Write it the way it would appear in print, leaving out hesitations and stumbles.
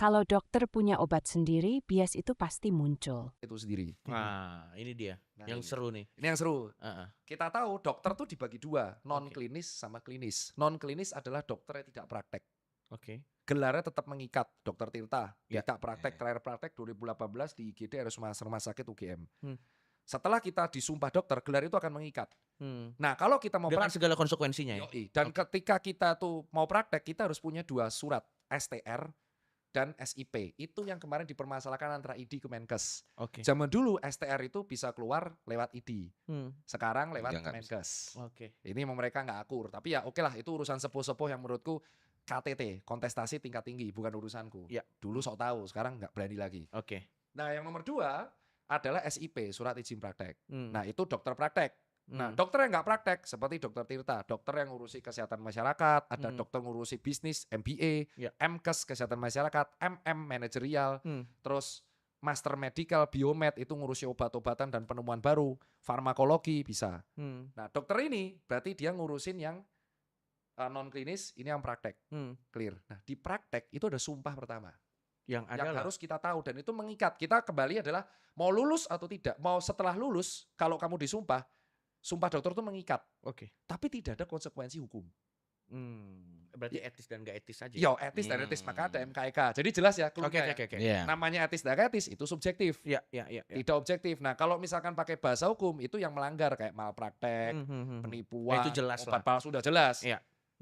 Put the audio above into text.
Kalau dokter punya obat sendiri, bias itu pasti muncul. Itu sendiri. Nah, ini dia Nah, yang ini. seru nih. Ini yang seru. Heeh. Kita tahu dokter tuh dibagi dua, non klinis sama klinis. Non klinis adalah dokter yang tidak praktek. Oke. Gelarnya tetap mengikat. Dokter Tirta, Ya. tidak praktek, terakhir praktek 2018 di IGD Rumah Sakit UGM. Hmm. Setelah kita disumpah dokter, gelar itu akan mengikat. Nah, kalau kita mau Dengan praktek, segala konsekuensinya ya. yoi. Dan ketika kita tuh mau praktek, kita harus punya dua surat, STR dan SIP. Itu yang kemarin dipermasalahkan antara ID ke Menkes. Oke. Zaman dulu STR itu bisa keluar lewat ID. Sekarang lewat Iya, nggak Menkes. Oke. Ini mereka nggak akur. Tapi ya oke lah, itu urusan sepuh-sepuh yang menurutku KTT, kontestasi tingkat tinggi, bukan urusanku. Ya. Dulu sok tahu, sekarang nggak berani lagi. Oke. Nah, yang nomor 2 adalah SIP, surat izin praktek. Nah, Nah, itu dokter praktek. Nah, dokter yang nggak praktek seperti dokter Tirta, dokter yang ngurusi kesehatan masyarakat, ada dokter ngurusi bisnis, MBA, Ya. MKes kesehatan masyarakat, MM manajerial, terus Master Medical, Biomed itu ngurusi obat-obatan dan penemuan baru, farmakologi bisa. Nah, dokter ini berarti dia ngurusin yang non klinis, ini yang praktek. Clear. Nah, di praktek itu ada sumpah pertama. yang Yang adalah harus kita tahu dan itu mengikat. Kita kembali adalah mau lulus atau tidak. Mau setelah lulus, kalau kamu disumpah, sumpah dokter itu mengikat. Oke. Tapi tidak ada konsekuensi hukum. Berarti etis dan gak etis aja. Yo, etis dan etis, maka ada MKEK. Jadi jelas ya, Oke. cluenya ya. Oke. Iya. Namanya etis dan gak etis itu subjektif. Iya. Tidak objektif. Nah, kalau misalkan pakai bahasa hukum itu yang melanggar kayak malpraktek, penipuan, Itu jelas obat lah. palsu sudah jelas. Iya.